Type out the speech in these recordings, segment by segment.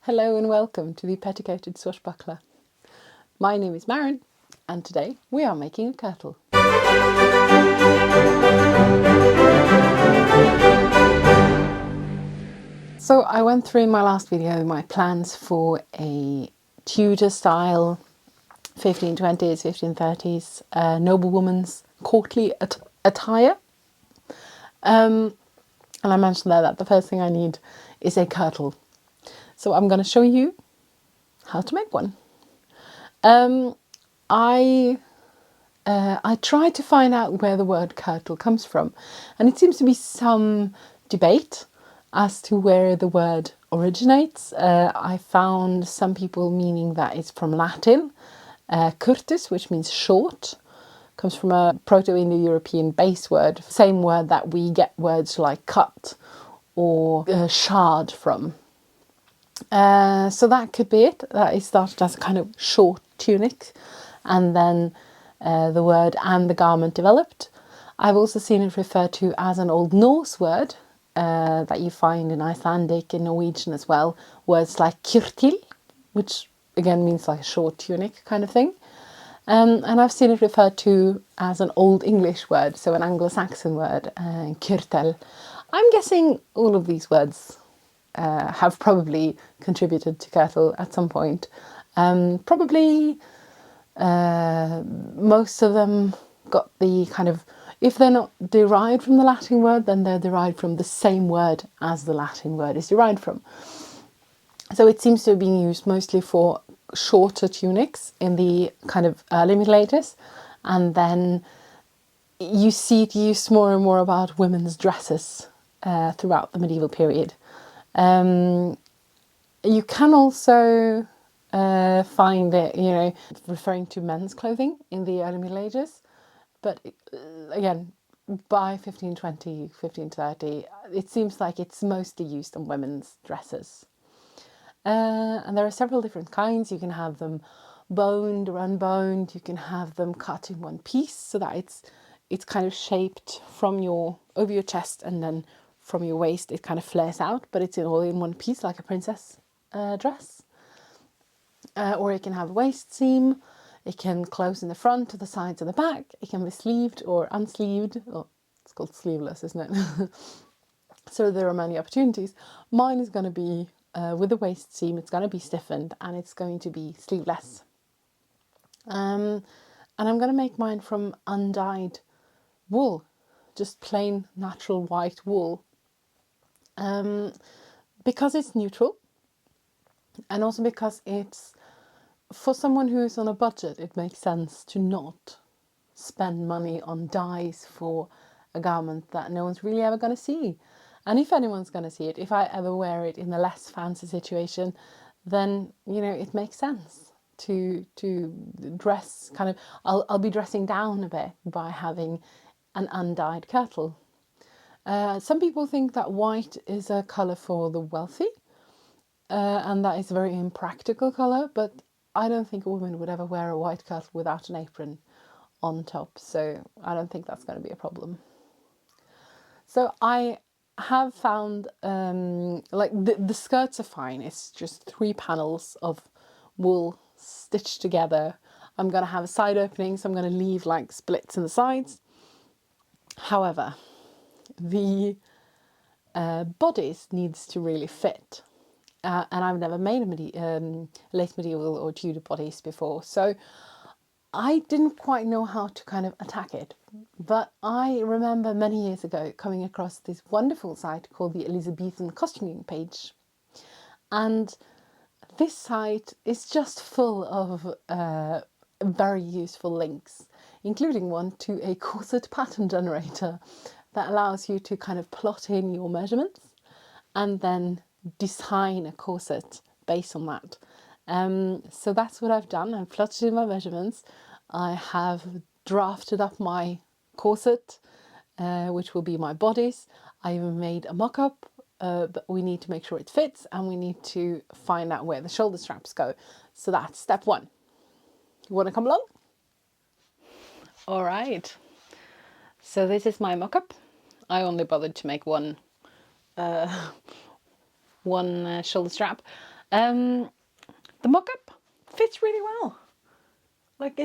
Hello and welcome to the Petticoated Swashbuckler. My name is Maren and today we are making a kirtle. So I went through in my last video my plans for a Tudor style 1520s, 1530s noblewoman's courtly attire. And I mentioned there that the first thing I need is a kirtle. So I'm going to show you how to make one. I tried to find out where the word kirtle comes from, and it seems to be some debate as to where the word originates. I found some people meaning that it's from Latin. Curtis, which means short, comes from a Proto-Indo-European base word, same word that we get words like cut or shard from. So that could be it. That it started as a kind of short tunic, and then the word and the garment developed. I've also seen it referred to as an Old Norse word that you find in Icelandic and Norwegian as well. Words like Kirtle, which again means like a short tunic kind of thing. And I've seen it referred to as an Old English word, so an Anglo-Saxon word, Kirtle. I'm guessing all of these words have probably contributed to kirtle at some point. Probably most of them got the kind of, if they're not derived from the Latin word, then they're derived from the same word as the Latin word is derived from. So it seems to have been used mostly for shorter tunics in the kind of early Middle Ages, and then you see it used more and more about women's dresses throughout the medieval period. You can also find it, referring to men's clothing in the early Middle Ages, but again, by 1520, 1530, it seems like it's mostly used on women's dresses. And there are several different kinds. You can have them boned or unboned. You can have them cut in one piece so that it's kind of shaped from over your chest, and then from your waist it kind of flares out, but it's all in one piece like a princess dress. Or it can have a waist seam. It can close in the front, to the sides, or the back. It can be sleeved or unsleeved. Oh, it's called sleeveless, isn't it? So there are many opportunities. Mine is going to be with the waist seam. It's going to be stiffened, and it's going to be sleeveless. And I'm going to make mine from undyed wool, just plain natural white wool. Because it's neutral, and also because it's, for someone who's on a budget, it makes sense to not spend money on dyes for a garment that no one's really ever going to see. And if anyone's going to see it, if I ever wear it in a less fancy situation, then, it makes sense to dress kind of, I'll be dressing down a bit by having an undyed kirtle. Some people think that white is a colour for the wealthy, and that is a very impractical colour, but I don't think a woman would ever wear a white kirtle without an apron on top, so I don't think that's going to be a problem. So I have found, the skirts are fine. It's just 3 panels of wool stitched together. I'm going to have a side opening, so I'm going to leave like splits in the sides. However, the bodice needs to really fit. And I've never made a late medieval or Tudor bodice before, so I didn't quite know how to kind of attack it. But I remember many years ago coming across this wonderful site called the Elizabethan Costuming page. And this site is just full of very useful links, including one to a corset pattern generator that allows you to kind of plot in your measurements and then design a corset based on that. So that's what I've done. I've plotted in my measurements. I have drafted up my corset, which will be my bodice. I even made a mock-up, but we need to make sure it fits, and we need to find out where the shoulder straps go. So that's step 1. You want to come along? All right. So this is my mock-up. I only bothered to make one shoulder strap. The mock-up fits really well. Like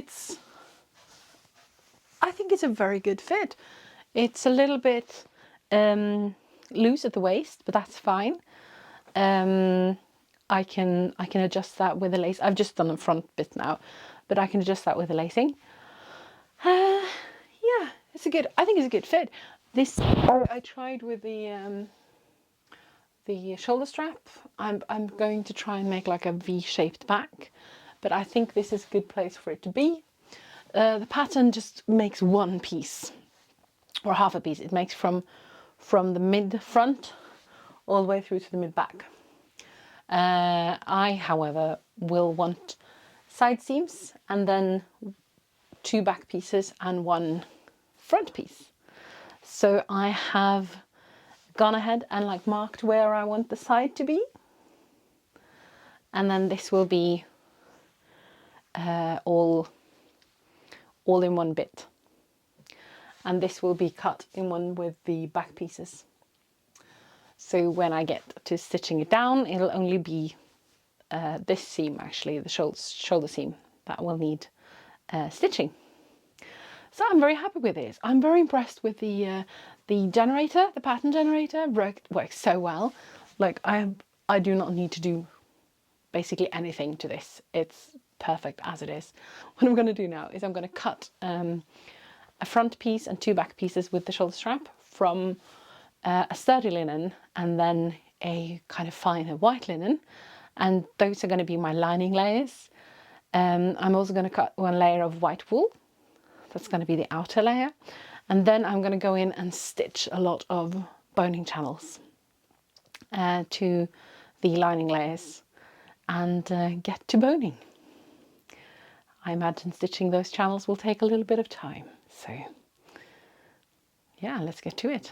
I think it's a very good fit. It's a little bit loose at the waist, but that's fine. I can adjust that with the lace. I've just done the front bit now, but I can adjust that with the lacing. Yeah, I think it's a good fit. This I tried with the shoulder strap. I'm going to try and make like a V-shaped back, but I think this is a good place for it to be. The pattern just makes one piece or half a piece. It makes from the mid front all the way through to the mid back. I, however, will want side seams and then 2 back pieces and 1 front piece. So I have gone ahead and like marked where I want the side to be, and then this will be all in one bit, and this will be cut in one with the back pieces. So when I get to stitching it down, it'll only be this seam, actually, the shoulder seam, that will need stitching. So I'm very happy with this. I'm very impressed with the generator, the pattern generator. Works so well. Like I do not need to do basically anything to this. It's perfect as it is. What I'm going to do now is I'm going to cut a front piece and 2 back pieces with the shoulder strap from a sturdy linen and then a kind of finer white linen, and those are going to be my lining layers. I'm also going to cut 1 layer of white wool. That's going to be the outer layer, and then I'm going to go in and stitch a lot of boning channels to the lining layers and get to boning. I imagine stitching those channels will take a little bit of time, so yeah, let's get to it.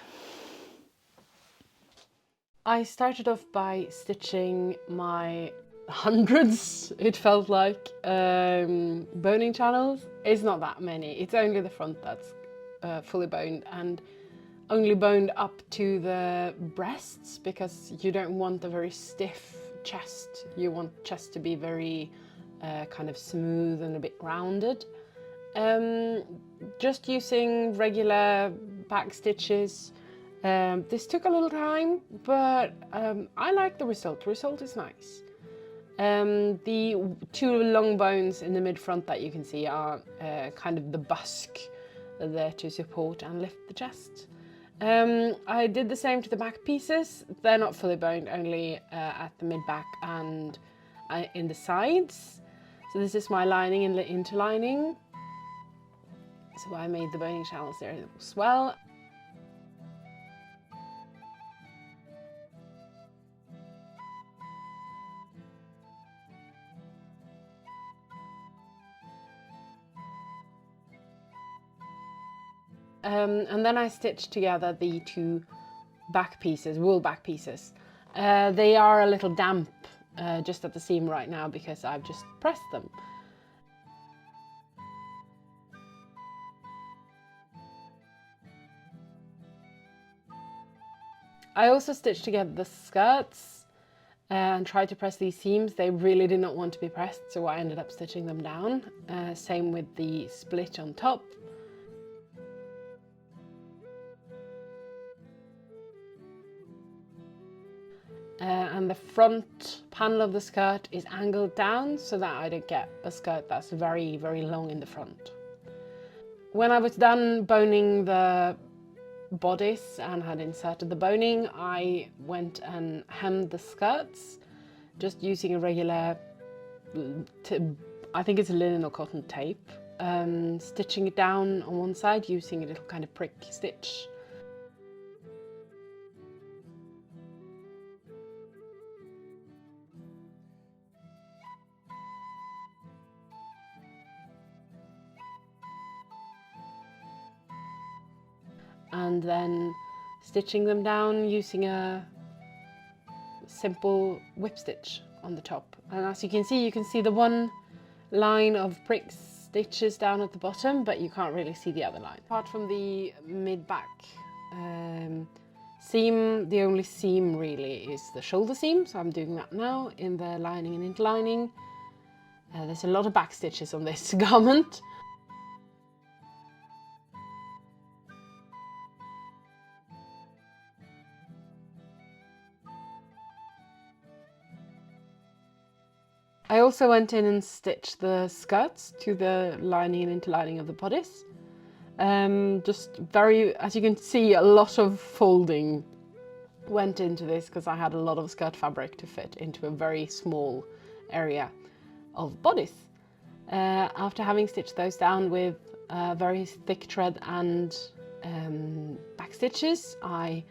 I started off by stitching my hundreds, it felt like, boning channels. It's not that many, it's only the front that's fully boned, and only boned up to the breasts because you don't want a very stiff chest. You want chest to be very kind of smooth and a bit rounded. Just using regular back stitches. This took a little time, but I like the result. The result is nice. The 2 long bones in the mid front that you can see are kind of the busk there to support and lift the chest. I did the same to the back pieces. They're not fully boned, only at the mid back and in the sides. So this is my lining and the interlining. So I made the boning channels there as well. And then I stitched together the 2 back pieces, wool back pieces. They are a little damp just at the seam right now because I've just pressed them. I also stitched together the skirts and tried to press these seams. They really did not want to be pressed, so I ended up stitching them down. Same with the split on top. And the front panel of the skirt is angled down so that I don't get a skirt that's very, very long in the front. When I was done boning the bodice and had inserted the boning, I went and hemmed the skirts just using a regular, I think it's a linen or cotton tape, stitching it down on one side using a little kind of prick stitch. And then stitching them down using a simple whip stitch on the top. And as you can see the one line of prick stitches down at the bottom, but you can't really see the other line. Apart from the mid-back seam. The only seam really is the shoulder seam, so I'm doing that now in the lining and interlining. There's a lot of back stitches on this garment. I also went in and stitched the skirts to the lining and interlining of the bodice. Just very, as you can see, a lot of folding went into this because I had a lot of skirt fabric to fit into a very small area of bodice. After having stitched those down with very thick thread and back stitches, I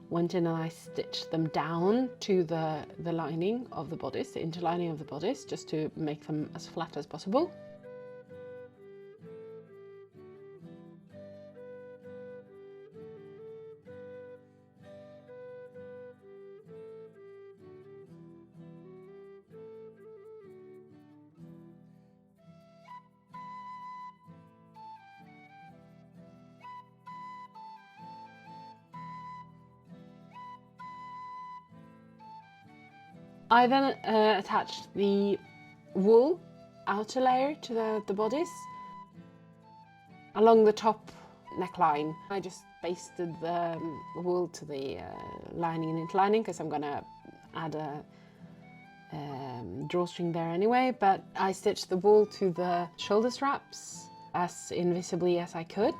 went in and I stitched them down to the lining of the bodice, the interlining of the bodice, just to make them as flat as possible. I then attached the wool outer layer to the bodice along the top neckline. I just basted the wool to the lining and interlining because I'm going to add a drawstring there anyway, but I stitched the wool to the shoulder straps as invisibly as I could.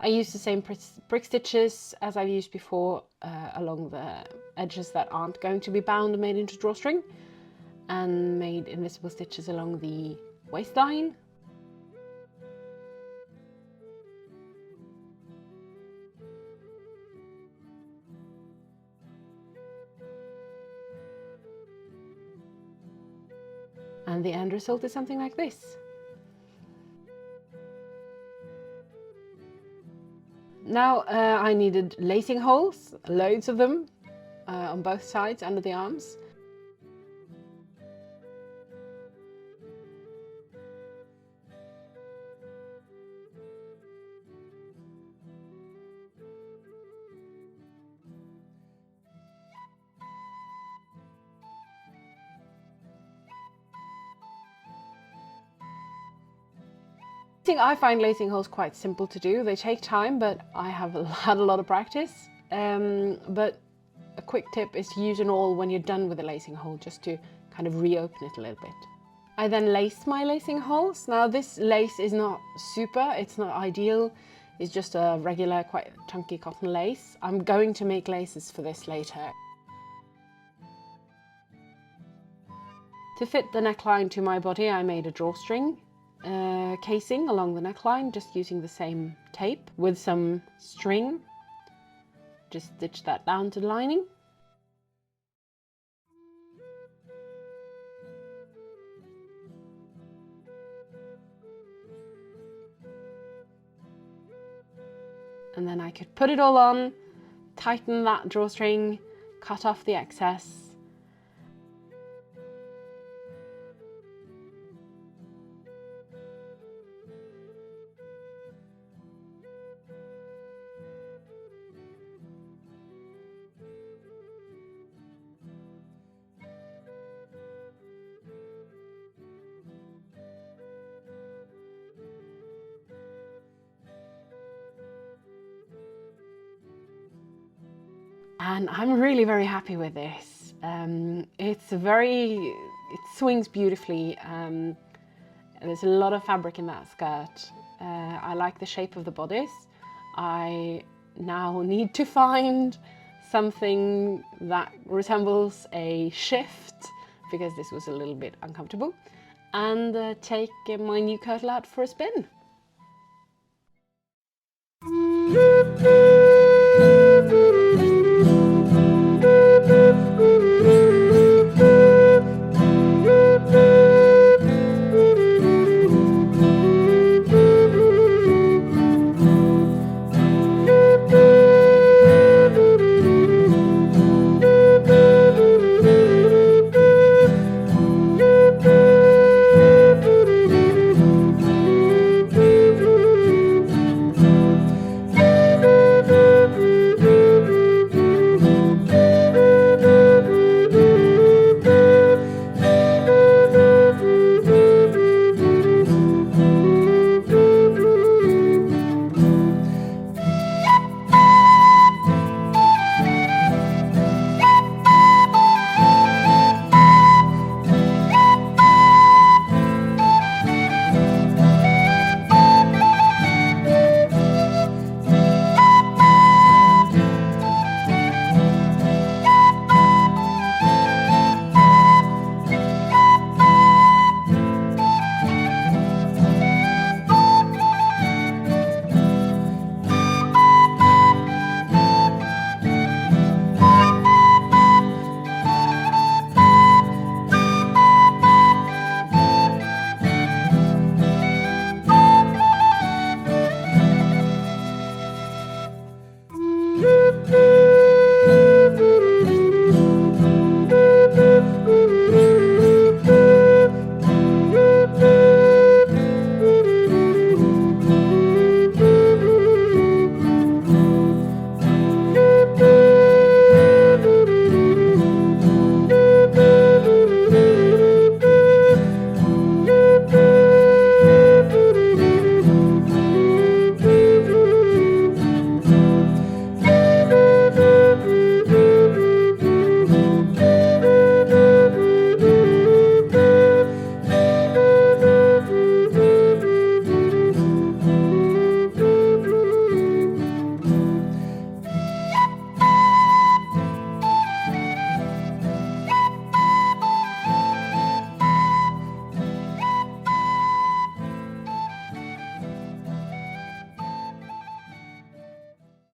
I used the same brick stitches as I've used before along the edges that aren't going to be bound and made into drawstring, and made invisible stitches along the waistline. And the end result is something like this. Now I needed lacing holes, loads of them, on both sides under the arms. I find lacing holes quite simple to do. They take time, but I have had a lot of practice. But a quick tip is to use an awl when you're done with the lacing hole, just to kind of reopen it a little bit. I then laced my lacing holes. Now this lace is not super, it's not ideal. It's just a regular, quite chunky cotton lace. I'm going to make laces for this later. To fit the neckline to my body, I made a drawstring casing along the neckline, just using the same tape with some string. Just stitch that down to the lining. And then I could put it all on, tighten that drawstring, cut off the excess. And I'm really very happy with this. It swings beautifully. There's a lot of fabric in that skirt. I like the shape of the bodice. I now need to find something that resembles a shift, because this was a little bit uncomfortable, and take my new kirtle out for a spin.